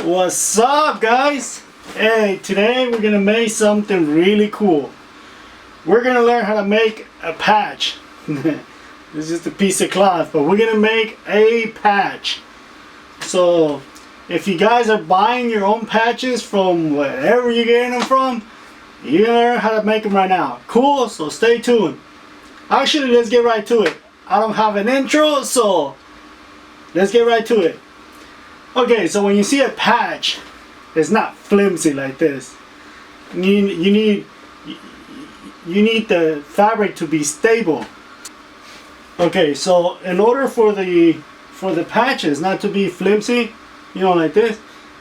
What's up, guys? Hey, today we're gonna make something really cool. We're gonna learn how to make a patch. It's just a piece of cloth, but we're gonna make a patch. So if you guys are buying your own patches from wherever you're getting them from, you're gonna learn how to make them right now. Cool, so stay tuned. Actually, let's get right to it. I don't have an intro, so let's get right to it. Okay, so when you see a patch, it's not flimsy like this. You need the fabric to be stable. Okay, so in order for the patches not to be flimsy, you know, like this,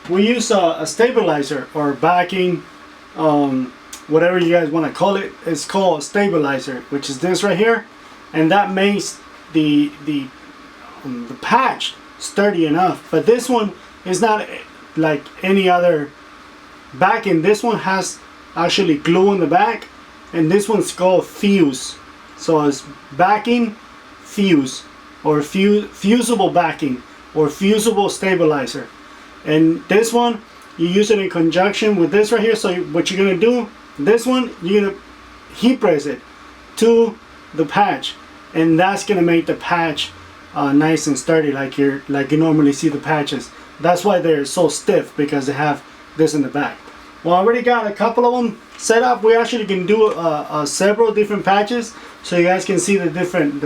we use a stabilizer or backing, whatever you guys want to call it. It's called a stabilizer, which is this right here, and that makes the patch sturdy enough. But this one is not like any other backing. This one has actually glue in the back, and this one's called fuse. So it's backing fuse, or fusible backing, or fusible stabilizer. And this one you use it in conjunction with this right here. So what you're gonna do, this one you're gonna heat press it to the patch, and that's gonna make the patch nice and sturdy, like you normally see the patches. That's why they're so stiff, because they have this in the back. Well, I already got a couple of them set up. We actually can do several different patches, so you guys can see the different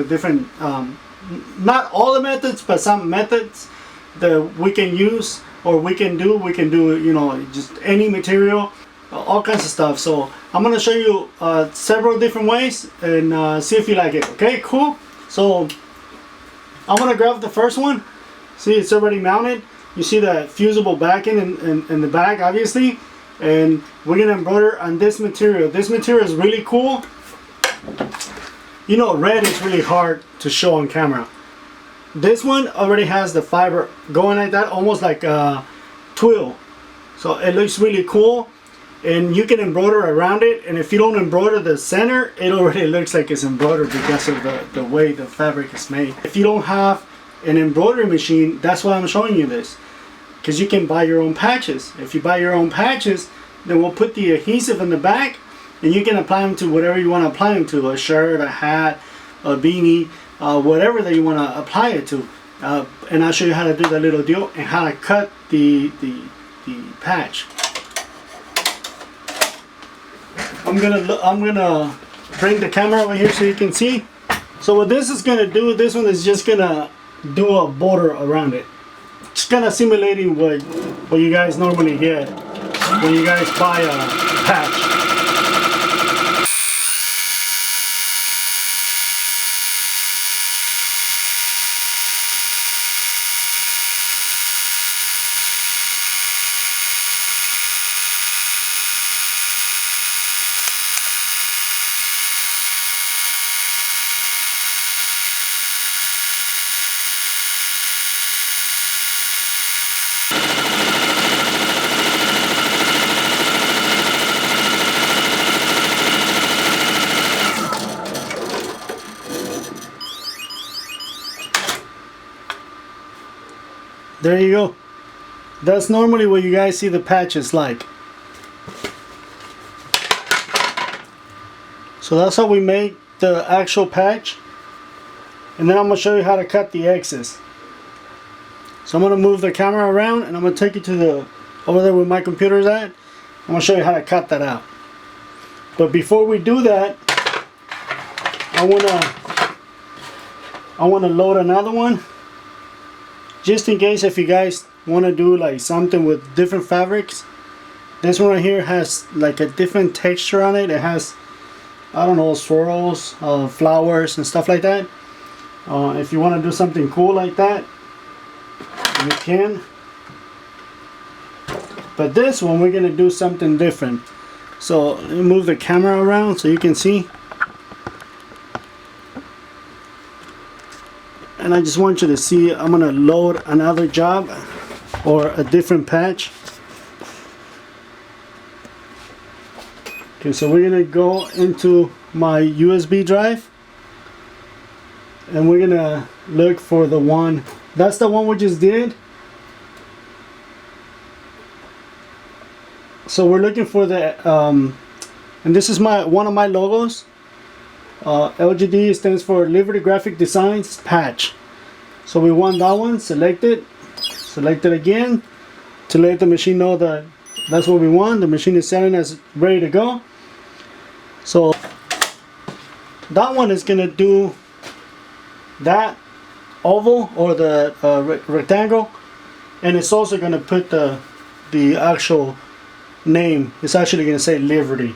not all the methods, but some methods that we can use, or we can do, you know, just any material, all kinds of stuff. So I'm gonna show you several different ways, and see if you like it. Okay, cool. So I'm gonna grab the first one. See, it's already mounted. You see the fusible backing in the back, obviously. And we're gonna embroider on this material. This material is really cool. You know, red is really hard to show on camera. This one already has the fiber going like that, almost like a twill. So it looks really cool, and you can embroider around it. And if you don't embroider the center, it already looks like it's embroidered because of the way the fabric is made. If you don't have an embroidery machine, that's why I'm showing you this, because you can buy your own patches. If you buy your own patches, then we'll put the adhesive in the back, and you can apply them to whatever you want to apply them to, a shirt, a hat, a beanie, whatever that you want to apply it to. And I'll show you how to do that little deal, and how to cut the patch. I'm gonna bring the camera over here so you can see. So what this is gonna do, this one is just gonna do a border around it. It's kind of simulating what you guys normally get when you guys buy a patch. There you go. That's normally what you guys see the patches like. So that's how we make the actual patch. And then I'm going to show you how to cut the excess. So I'm going to move the camera around, and I'm going to take you to over there where my computer's at. I'm going to show you how to cut that out. But before we do that, I want to load another one, just in case if you guys want to do like something with different fabrics. This one right here has like a different texture on it. It has, I don't know, swirls, flowers and stuff like that. If you want to do something cool like that, you can. But this one, we're going to do something different. So let me move the camera around so you can see. And I just want you to see, I'm going to load another job, or a different patch. Okay, so we're going to go into my USB drive, and we're going to look for the one, that's the one we just did. So we're looking for the and this is one of my logos. LGD stands for Liberty Graphic Designs patch. So we want that one. Select it again to let the machine know that that's what we want. The machine is selling us ready to go. So that one is gonna do that oval or the rectangle, and it's also gonna put the actual name. It's actually gonna say Liberty.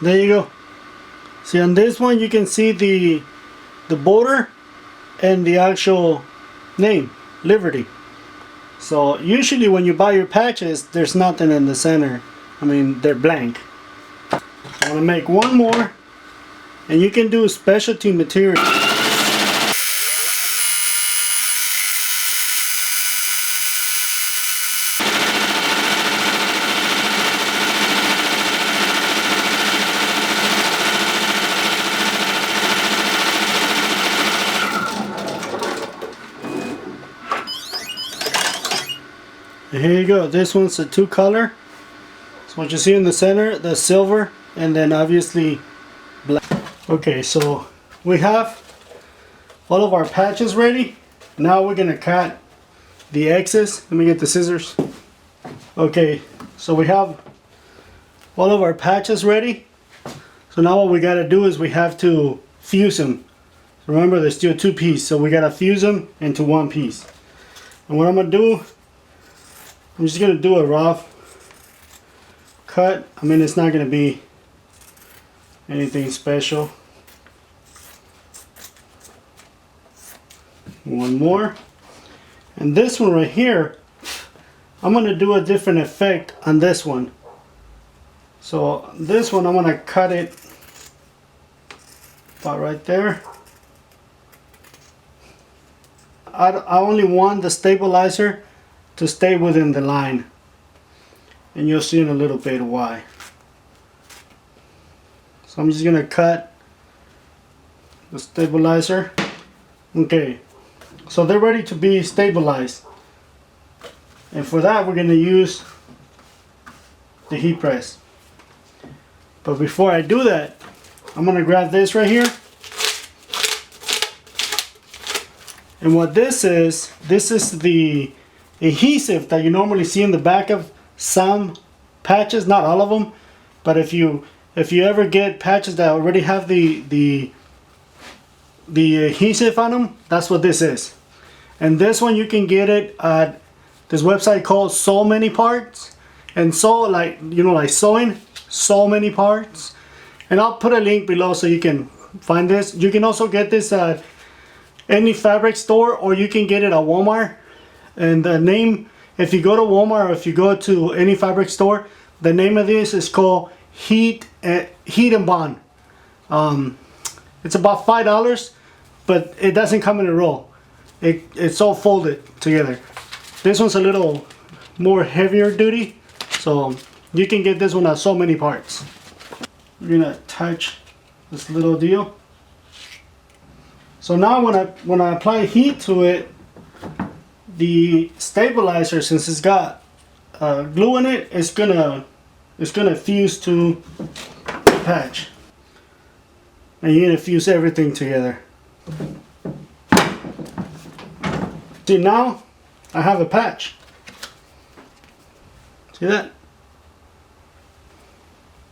There you go. See, on this one you can see the border and the actual name, Liberty. So usually when you buy your patches, there's nothing in the center. I mean, they're blank. I want to make one more, and you can do specialty material. Here you go. This one's a two color. So what you see in the center, the silver, and then obviously black. Okay, so we have all of our patches ready. Now we're gonna cut the X's. Let me get the scissors. Okay, so we have all of our patches ready. So now what we gotta do is we have to fuse them. Remember, they're still two pieces, so we gotta fuse them into one piece. And what I'm gonna do, I'm just gonna do a rough cut. I mean, it's not gonna be anything special. One more. And this one right here, I'm gonna do a different effect on this one. So this one, I'm gonna cut it about right there. I only want the stabilizer to stay within the line, and you'll see in a little bit why. So I'm just gonna cut the stabilizer. Okay, so they're ready to be stabilized, and for that we're gonna use the heat press. But before I do that, I'm gonna grab this right here. And what this is the adhesive that you normally see in the back of some patches, not all of them, but if you ever get patches that already have the adhesive on them, that's what this is. And this one you can get it at this website called So Many Parts, and so, like, you know, like sewing, so many parts. And I'll put a link below so you can find this. You can also get this at any fabric store, or you can get it at Walmart. And the name, if you go to Walmart or if you go to any fabric store, the name of this is called Heat and Bond. It's about $5, but it doesn't come in a roll. It's all folded together. This one's a little more heavier duty, so you can get this one at So Many Parts. We're gonna attach this little deal. So now when I apply heat to it, the stabilizer, since it's got glue in it, it's gonna fuse to the patch, and you're gonna fuse everything together. See, now I have a patch. See that?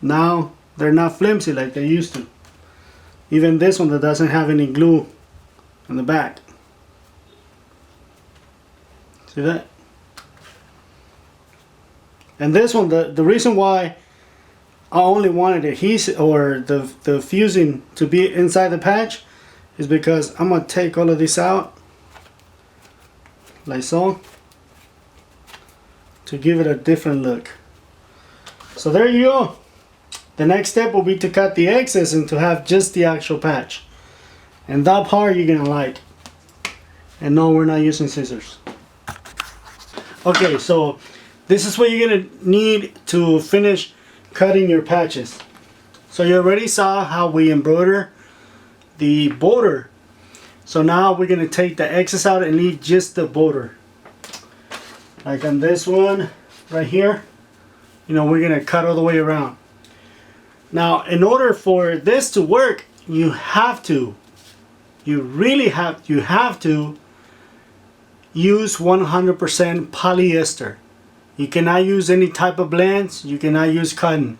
Now they're not flimsy like they used to. Even this one that doesn't have any glue on the back. See that? And this one, the reason why I only wanted adhesive or the fusing to be inside the patch is because I'm gonna take all of this out like so to give it a different look. So there you go. The next step will be to cut the excess and to have just the actual patch. And that part you're gonna like. And no, we're not using scissors. Okay, so this is what you're gonna need to finish cutting your patches. So you already saw how we embroider the border. So now we're gonna take the excess out and leave just the border. Like on this one right here, you know, we're gonna cut all the way around. Now, in order for this to work, you have to, you have to use 100% polyester. You cannot use any type of blends. You cannot use cotton.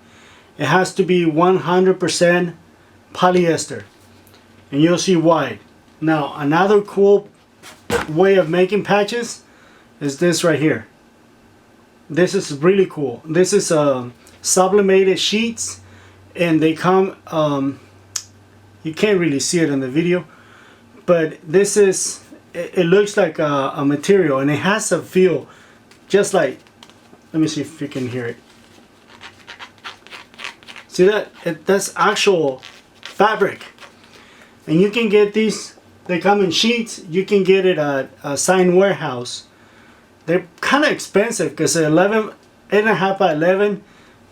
It has to be 100% polyester. And you'll see why. Now, another cool way of making patches is this right here. This is really cool. This is sublimated sheets, and they come, you can't really see it in the video, but this is, it looks like a material, and it has a feel just like, let me see if you can hear it. See that? That's actual fabric. And you can get these, they come in sheets. You can get it at a sign warehouse. They're kind of expensive because 8.5 by 11,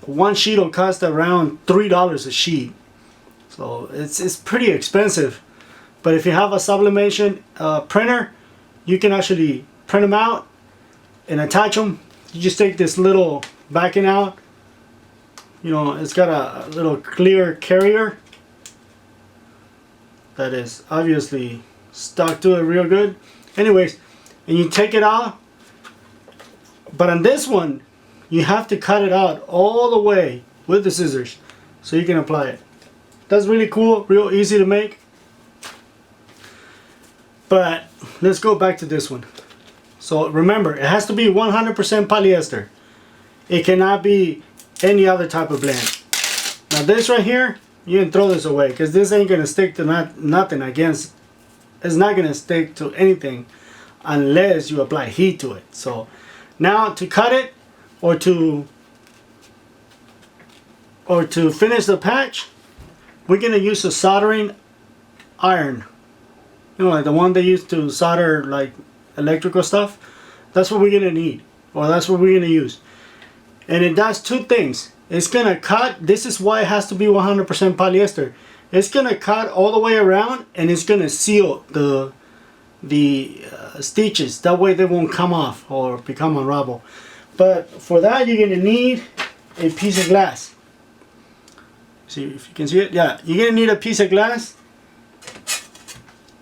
one sheet will cost around $3 a sheet. So it's pretty expensive. But if you have a sublimation printer, you can actually print them out and attach them. You just take this little backing out. You know, it's got a little clear carrier that is obviously stuck to it real good. Anyways, and you take it out. But on this one, you have to cut it out all the way with the scissors so you can apply it. That's really cool, real easy to make. But let's go back to this one. So remember, it has to be 100% polyester. It cannot be any other type of blend. Now this right here, you can throw this away because this ain't gonna stick to nothing against. It's not gonna stick to anything unless you apply heat to it. So now to cut it or to finish the patch, we're gonna use a soldering iron. You know, like the one they use to solder like electrical stuff. That's what we're gonna need, or that's what we're gonna use. And it does two things. It's gonna cut. This is why it has to be 100% polyester. It's gonna cut all the way around, and it's gonna seal the stitches. That way they won't come off or become unravel. But for that, you're gonna need a piece of glass. See if you can see it. Yeah, you're gonna need a piece of glass,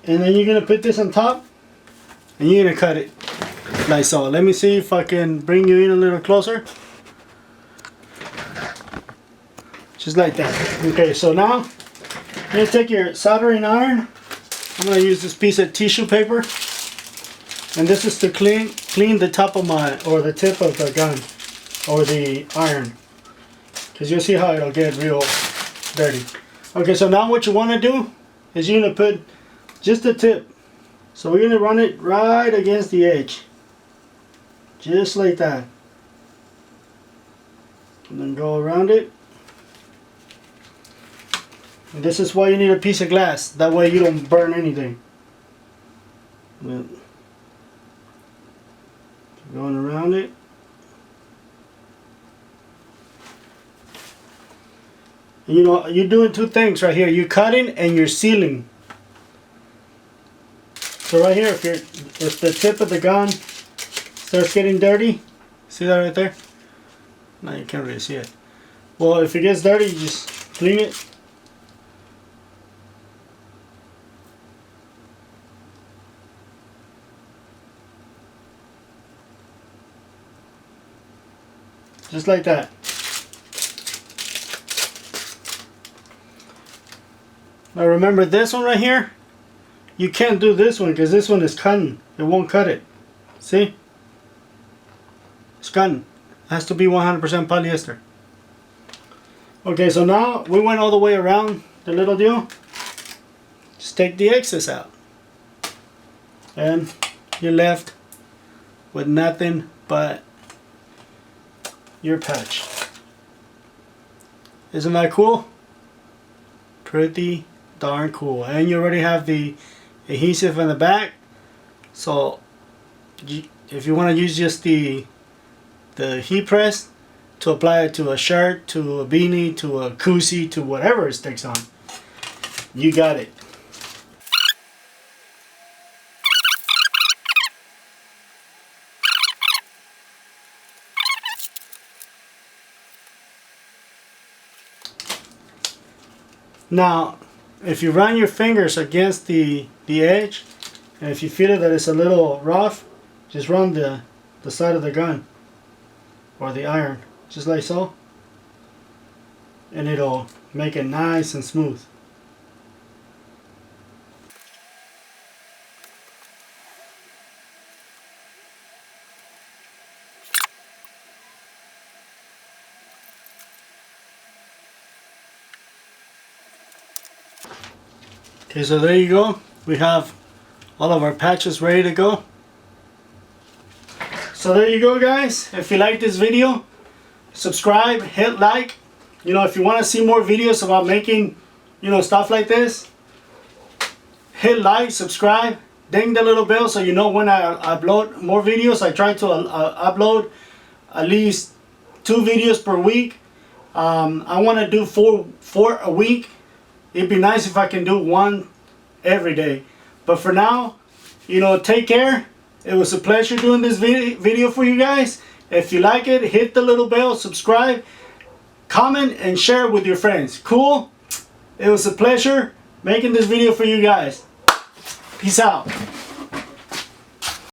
and then you're gonna put this on top, and you're gonna cut it like so. Let me see if I can bring you in a little closer. Just like that. Okay, so now you're gonna take your soldering iron. I'm gonna use this piece of tissue paper, and this is to clean the top of or the tip of the gun or the iron, because you'll see how it'll get real dirty. Okay, so now what you want to do is you're gonna put just the tip. So we're gonna run it right against the edge, just like that, and then go around it. And this is why you need a piece of glass. That way you don't burn anything. But going around it. And you know, you're doing two things right here. You're cutting and you're sealing. So right here, if the tip of the gun starts getting dirty, see that right there? No, you can't really see it. Well, if it gets dirty, you just clean it. Just like that. Now remember this one right here? you can't do this one because this one is cutting. It won't cut it. See? It's cutting. It has to be 100% polyester. Okay, so now we went all the way around the little deal. Just take the excess out. And you're left with nothing but your patch. Isn't that cool? Pretty darn cool. And you already have the adhesive in the back. So if you want to use just the heat press to apply it to a shirt, to a beanie, to a koozie, to whatever it sticks on, you got it. Now, if you run your fingers against the edge, and if you feel that it's a little rough, just run the side of the gun or the iron, just like so, and it'll make it nice and smooth. Okay, so there you go. We have all of our patches ready to go. So there you go, guys. If you like this video, subscribe, hit like. You know, if you want to see more videos about making, you know, stuff like this, hit like, subscribe, ding the little bell so you know when I upload more videos. I try to upload at least 2 videos per week. I want to do four a week. It'd be nice if I can do 1 every day. But for now, you know, take care. It was a pleasure doing this video for you guys. If you like it, hit the little bell, subscribe, comment, and share it with your friends. Cool? It was a pleasure making this video for you guys. Peace out.